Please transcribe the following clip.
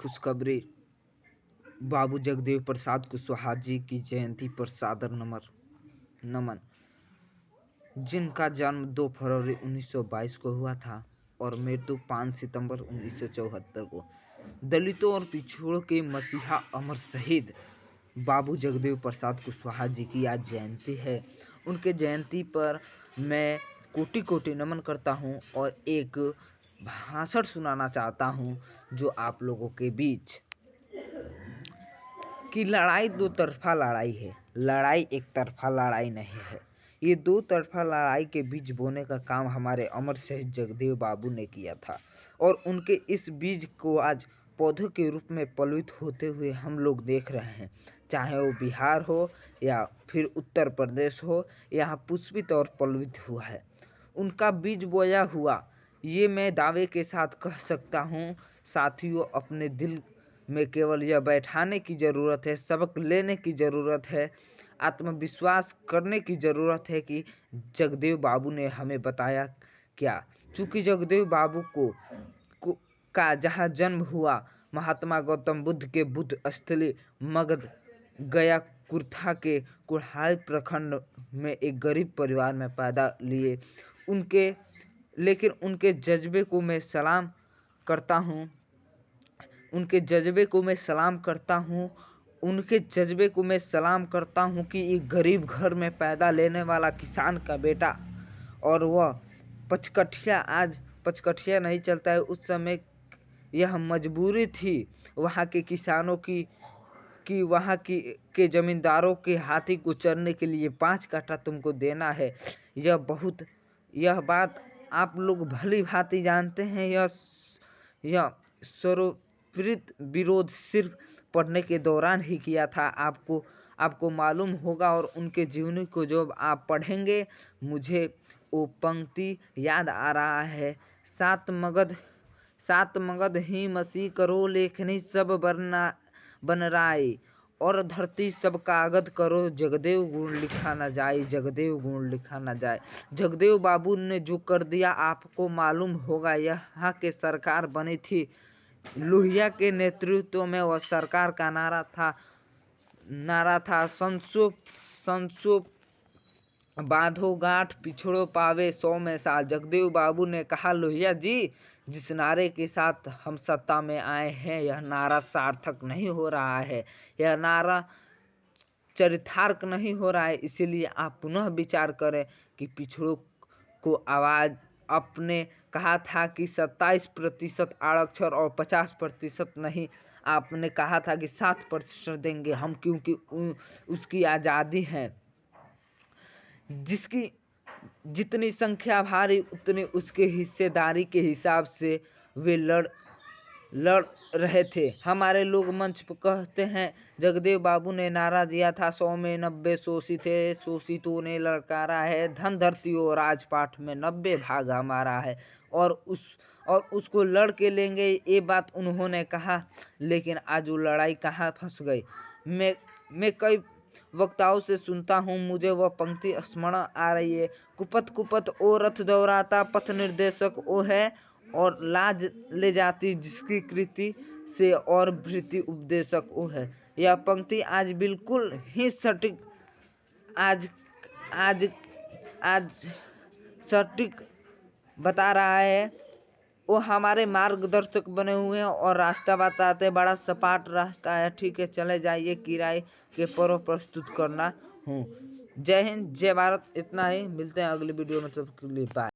खुशखबरी। बाबू जगदेव प्रसाद कुशवाहा जी की जयंती पर सादर नमन, जिनका जन्म 2 फरवरी 1922 को हुआ था और मृत्यु 5 सितंबर 1974 को। दलितों और पिछड़ों के मसीहा अमर शहीद बाबू जगदेव प्रसाद कुशवाहा जी की आज जयंती है। उनके जयंती पर मैं कोटि कोटि नमन करता हूं और एक भाषण सुनाना चाहता हूं जो आप लोगों के बीच कि लड़ाई दो तरफा लड़ाई है, लड़ाई एक तरफा लड़ाई नहीं है। ये दो तरफा लड़ाई के बीज बोने का काम हमारे अमर शहीद जगदेव बाबू ने किया था और उनके इस बीज को आज पौधों के रूप में पल्वित होते हुए हम लोग देख रहे हैं। चाहे वो बिहार हो या फिर उत्तर प्रदेश हो, यहाँ पुष्पित और पल्वित हुआ है। उनका बीज बोया हुआ ये मैं दावे के साथ कह सकता हूँ। साथियों, अपने दिल में केवल यह बैठाने की ज़रूरत है, सबक लेने की ज़रूरत है, आत्मविश्वास करने की ज़रूरत है कि जगदेव बाबू ने हमें बताया क्या। चूँकि जगदेव बाबू का जहाँ जन्म हुआ, महात्मा गौतम बुद्ध के बुद्ध स्थली मगध गया कुर्था के कुल्हाड़ी प्रखंड में एक गरीब परिवार में पैदा लिए। लेकिन उनके जज्बे को मैं सलाम करता हूँ, उनके जज्बे को मैं सलाम करता हूँ कि एक गरीब घर में पैदा लेने वाला किसान का बेटा, और वह पचकठिया, आज पचकठिया नहीं चलता है, उस समय यह मजबूरी थी वहाँ के किसानों की कि वहाँ के जमींदारों के हाथी को चरने के लिए 5 काठा तुमको देना है। यह बात आप लोग भली भांति जानते हैं। यह सर्वोपरि विरोध सिर्फ पढ़ने के दौरान ही किया था। आपको मालूम होगा और उनके जीवनी को जब आप पढ़ेंगे, मुझे वो पंक्ति याद आ रहा है। सात मगध ही मसी करो, लेखनी सब बनराई, और धरती सब कागज करो, जगदेव गुण लिखा न जाए, जगदेव गुण लिखा न जाए। जगदेव बाबू ने जो कर दिया आपको मालूम होगा। यहाँ के सरकार बनी थी लोहिया के नेतृत्व में। वह सरकार का नारा था संसो बांधो गांठ, पिछड़ो पावे 100 में साल। जगदेव बाबू ने कहा, लोहिया जी, जिस नारे के साथ हम सत्ता में आए हैं, यह नारा सार्थक नहीं हो रहा है, यह नारा चरितार्थ नहीं हो रहा है। इसीलिए आप पुनः विचार करें कि पिछड़ों को आवाज। आपने कहा था कि 27% आरक्षण और 50% नहीं, आपने कहा था कि 7% देंगे हम, क्योंकि उसकी आज़ादी है। जिसकी जितनी संख्या भारी उतनी उसके हिस्सेदारी के हिसाब से वे लड़ रहे थे। हमारे लोग मंच पर कहते हैं, जगदेव बाबू ने नारा दिया था 100 में 90 शोषित है, शोषितों ने ललकारा है, धन धरती और राजपाट में 90 भाग हमारा है, और उसको लड़ के लेंगे, ये बात उन्होंने कहा। लेकिन आज वो लड़ाई कहाँ फंस गई। मैं कई वक्ताओं से सुनता हूँ, मुझे वह पंक्ति स्मरण आ रही है, कुपथ ओ रथ दौड़ाता, पथ निर्देशक ओ है, और लाज ले जाती जिसकी कृति से, और भृति उपदेशक ओ है। यह पंक्ति आज बिल्कुल ही सटीक आज सटीक बता रहा है। वो हमारे मार्गदर्शक बने हुए हैं और रास्ता बताते, बड़ा सपाट रास्ता है। ठीक है, चले जाइए, किराए के पर्व प्रस्तुत करना हूँ। जय हिंद, जय भारत। इतना ही, मिलते हैं अगली वीडियो में, तब के लिए बाय।